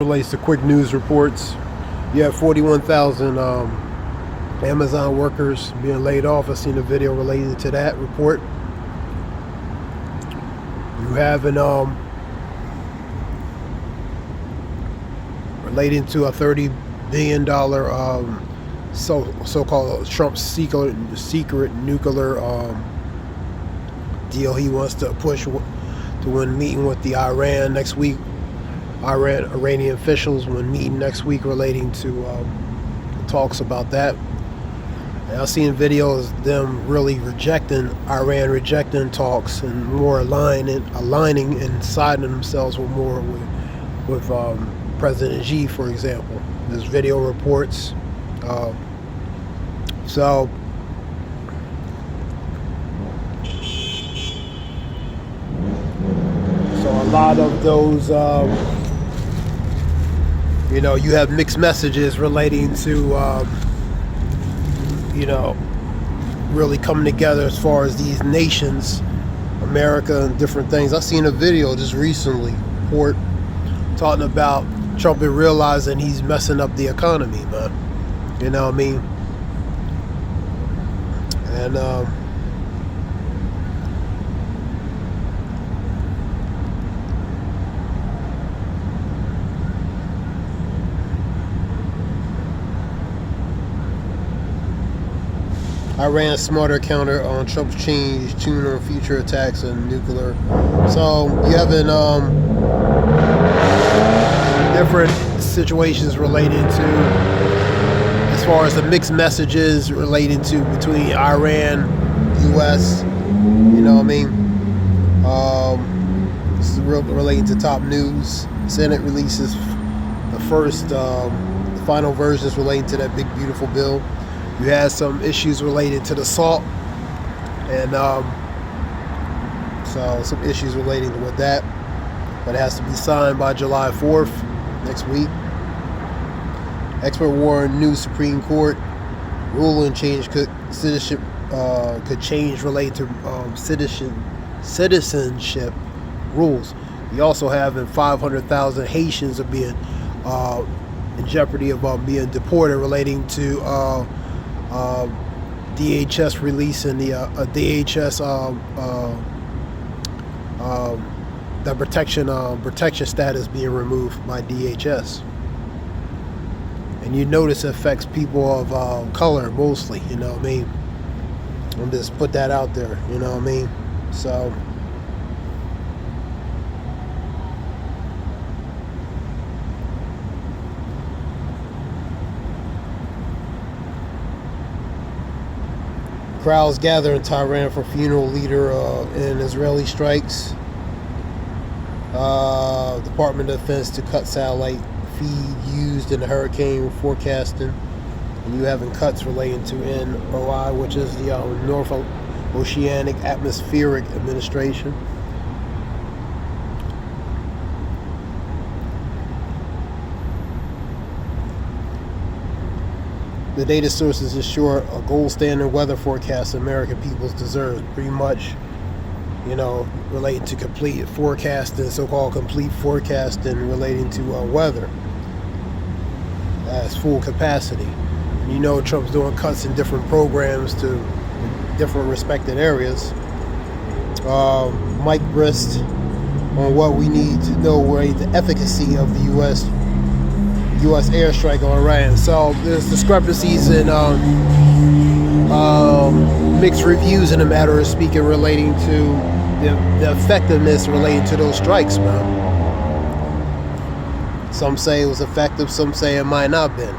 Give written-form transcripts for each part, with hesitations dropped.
Relates to quick news reports. You have 41,000 Amazon workers being laid off. I've seen a video related to that report. You have an relating to a $30 billion so-called Trump secret nuclear deal he wants to push to when meeting with the Iran next week. Iranian officials when meeting next week relating to talks about that. And I've seen videos of them really Iran rejecting talks and more aligning and siding themselves with President Xi, for example. There's video reports. So a lot of those, you have mixed messages relating to, really coming together as far as these nations, America and different things. I seen a video just recently, talking about Trump and realizing he's messing up the economy, man. You know what I mean? And Iran's smarter counter on Trump's change tune on future attacks and nuclear. So you have different situations related to, as far as the mixed messages relating to between Iran, U.S. You know what I mean? This is relating to top news. Senate releases the first, the final versions relating to that big beautiful bill. You had some issues related to the SALT, and so some issues relating to with that, but it has to be signed by July 4th next week. Expert warn new Supreme Court ruling change citizenship could change related to citizenship rules. You also have 500,000 Haitians are being in jeopardy of being deported relating to DHS releasing the DHS the protection status being removed by DHS. And you notice it affects people of color mostly, you know what I mean? I'll just put that out there, you know what I mean? So crowds gather in Tehran for funeral leader in Israeli strikes. Department of Defense to cut satellite feed used in the hurricane forecasting. And you having cuts relating to NOI, which is the North Oceanic Atmospheric Administration. The data sources ensure a gold standard weather forecast American peoples deserve. Pretty much, relating to complete forecasting, so-called complete forecasting relating to weather as full capacity. And Trump's doing cuts in different programs to different respected areas. Mike Brist on what we need to know the efficacy of the U.S. airstrike on Iran. So there's discrepancies in mixed reviews in a matter of speaking relating to the effectiveness relating to those strikes, man. Some say it was effective, some say it might not have been.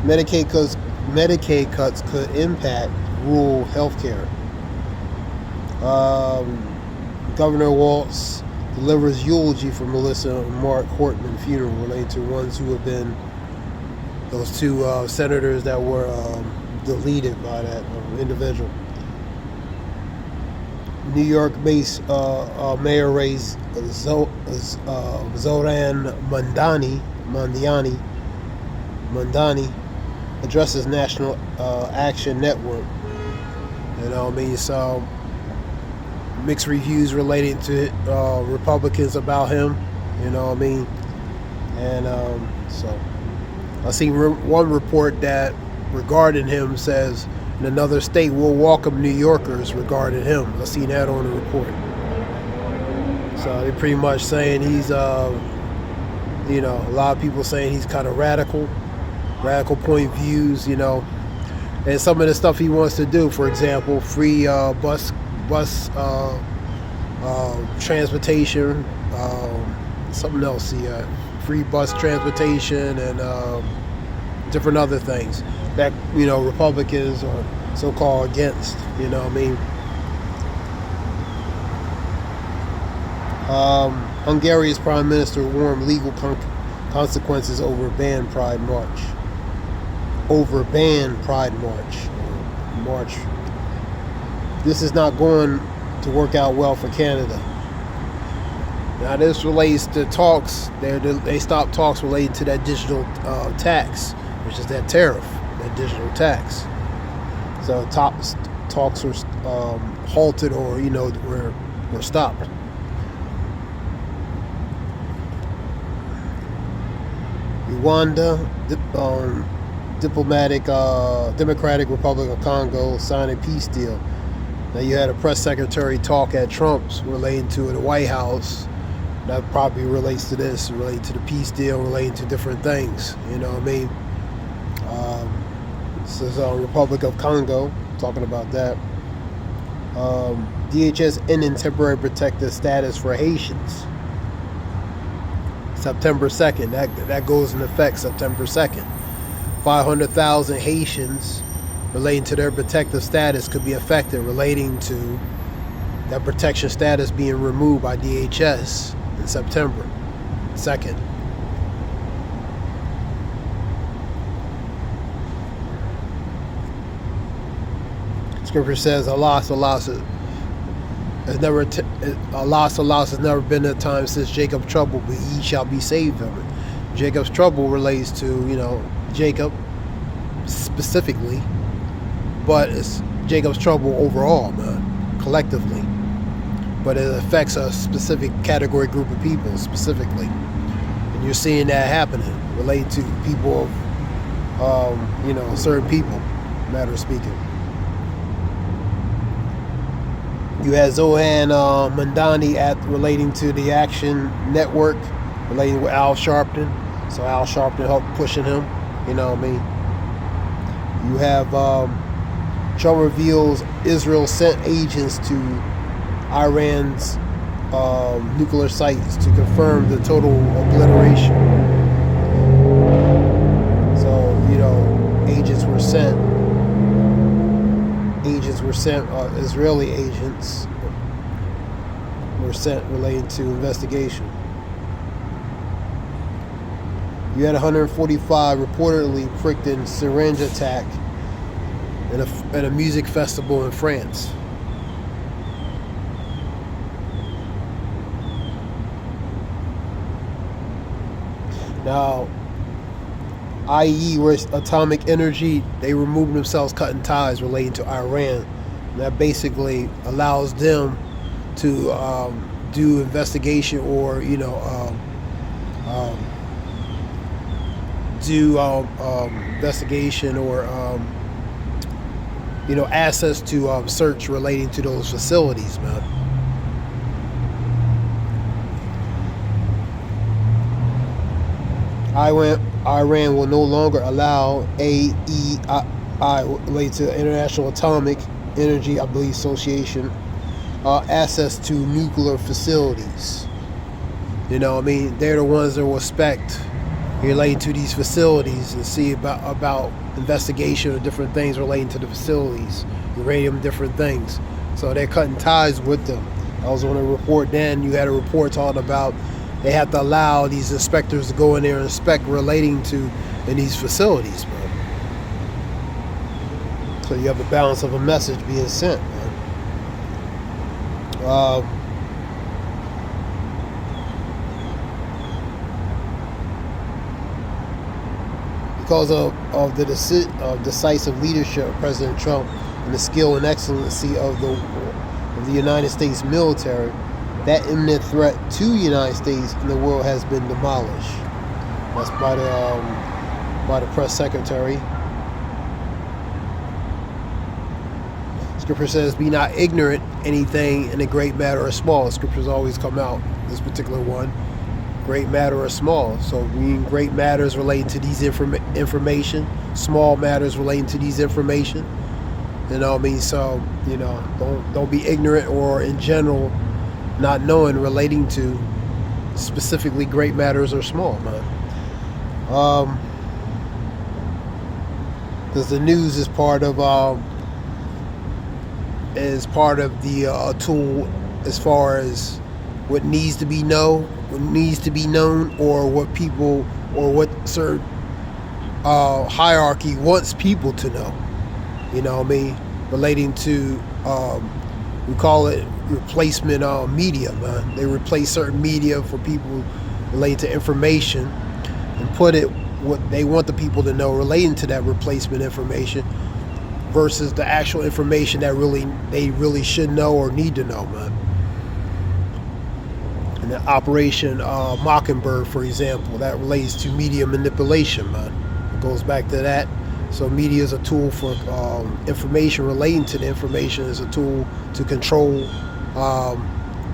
Medicaid cuts could impact rural health care. Governor Walz delivers eulogy for Melissa and Mark Hortman funeral related to ones who have been those two senators that were deleted by that individual. New York-based Mayor raised Zohran Mandiani Mamdani addresses National Action Network. You know what I mean? So mixed reviews relating to Republicans about him. You know what I mean? And so I seen one report that regarding him says in another state will welcome New Yorkers regarding him. I seen that on the report. So they're pretty much saying he's, you know, a lot of people saying he's kind of radical point views, you know, and some of the stuff he wants to do. For example, free bus transportation, something else. Free bus transportation and different other things that, you know, Republicans are so-called against. You know what I mean? Hungary's prime minister warned legal consequences over banned Pride March. March. This is not going to work out well for Canada. Now this relates to talks. They stopped talks related to that digital tax, which is that tariff, that digital tax. So talks were halted, or, you know, were stopped. Rwanda, Democratic Republic of Congo signed a peace deal. Now you had a press secretary talk at Trump's relating to the White House. That probably relates to this, relating to the peace deal, relating to different things. You know what I mean? This is Republic of Congo, talking about that. DHS ending temporary protected status for Haitians. September 2nd, that goes into effect September 2nd. 500,000 Haitians relating to their protective status could be affected, relating to that protection status being removed by DHS in September 2nd. Scripture says Allah has never been a time since Jacob's trouble, but ye shall be saved from it. Jacob's trouble relates to, you know, Jacob specifically, but it's Jacob's trouble overall, man, collectively. But it affects a specific category group of people specifically, and you're seeing that happening, related to people of, you know, certain people, matter of speaking. You had Zohan Mamdani relating to the Action Network, relating with Al Sharpton. So Al Sharpton helped pushing him. You know what I mean? You have Trump reveals Israel sent agents to Iran's nuclear sites to confirm the total obliteration. So, you know, agents were sent. Israeli agents were sent relating to investigation. You had 145 reportedly pricked in syringe attack at a music festival in France. Now, i.e. where atomic energy, they removed themselves cutting ties relating to Iran. That basically allows them to do investigation, or, you know, investigation, or you know, access to search relating to those facilities, man. Iran will no longer allow AEI, related to International Atomic Energy, I believe, Association, access to nuclear facilities. You know what I mean? They're the ones that will inspect relating to these facilities and see about investigation of different things relating to the facilities, uranium, different things. So they're cutting ties with them. I was on a report then. You had a report talking about they have to allow these inspectors to go in there and inspect relating to in these facilities, bro. So you have the balance of a message being sent, man. because of the decisive leadership of President Trump and the skill and excellency of the United States military, that imminent threat to the United States and the world has been demolished. That's by the press secretary. Scripture says, "Be not ignorant anything in a great matter or small." Scriptures always come out. This particular one, great matter or small. So mean great matters relating to these information, small matters relating to these information. You know what I mean? So, you know, don't be ignorant or in general not knowing relating to specifically great matters or small, man. Because the news is part of the tool as far as what needs to be known, or what people or what certain hierarchy wants people to know. You know what I mean? Relating to we call it replacement media, man. They replace certain media for people relating to information and put it what they want the people to know relating to that replacement information versus the actual information that they really should know or need to know, man. And the Operation Mockingbird, for example, that relates to media manipulation, man. It goes back to that. So media is a tool for information relating to the information, is a tool to control,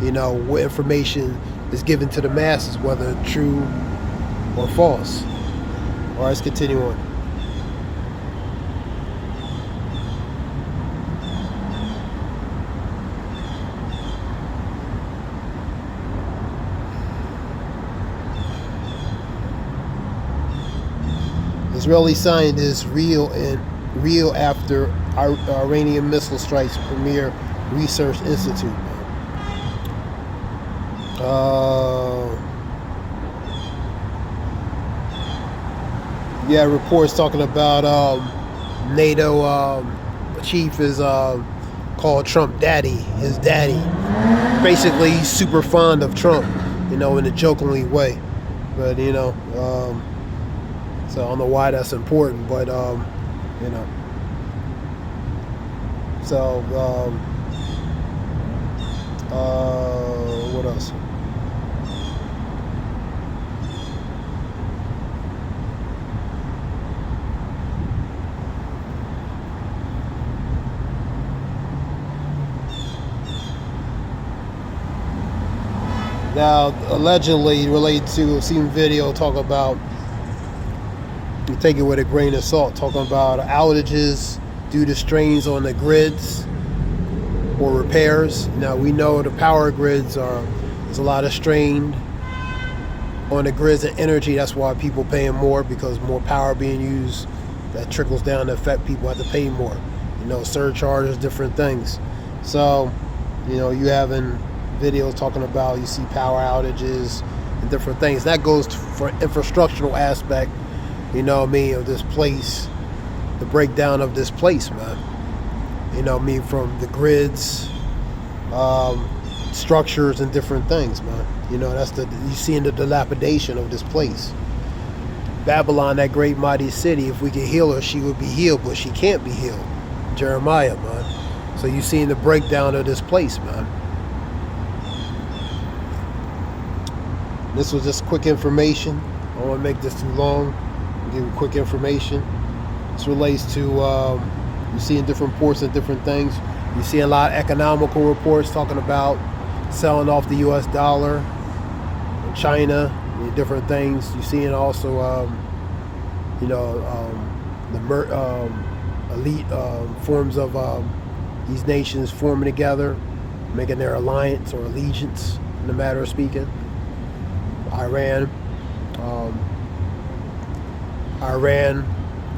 you know, what information is given to the masses, whether true or false. All right, let's continue on. Israeli scientists reel after Iranian missile strikes premier research institute. Yeah, reports talking about NATO chief is called Trump daddy, his daddy. Basically, he's super fond of Trump, you know, in a jokingly way. But, you know, so I don't know why that's important, but, you know. So, what else? Now, allegedly related to, seen video talk about, you take it with a grain of salt, talking about outages due to strains on the grids or repairs. Now, we know the power grids there's a lot of strain on the grids of energy. That's why people paying more, because more power being used, that trickles down to affect people have to pay more. You know, surcharges, different things. So, you know, you having videos talking about, you see power outages and different things. That goes for infrastructural aspect, you know what I mean, of this place, the breakdown of this place, man. You know what I mean, from the grids, structures and different things, man. You know, you seeing the dilapidation of this place. Babylon, that great mighty city, if we could heal her, she would be healed, but she can't be healed. Jeremiah, man. So you seeing the breakdown of this place, man. This was just quick information. I don't want to make this too long. I'll give you quick information. This relates to, you're seeing different reports and different things. You see a lot of economical reports talking about selling off the U.S. dollar, China, different things. You're seeing also, you know, the elite forms of these nations forming together, making their alliance or allegiance, in the matter of speaking. Iran,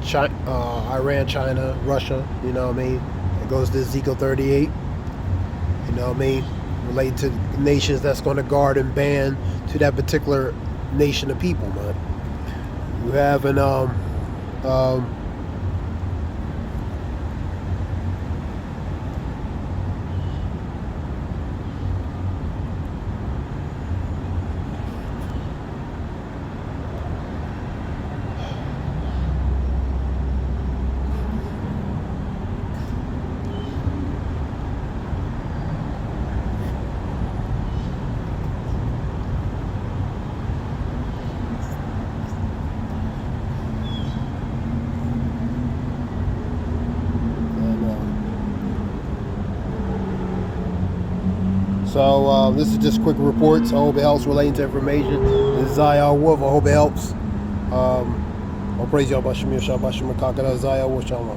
China, Russia, you know what I mean? It goes to Ezekiel 38, you know what I mean? Related to nations that's going to guard and ban to that particular nation of people, man. You have an, So this is just quick reports. I hope it helps relating to information. This is Zaya Wolf. I hope it helps. I'll praise y'all. Bashimir Shah Bashimir Kakada Zaya Wolf Shama.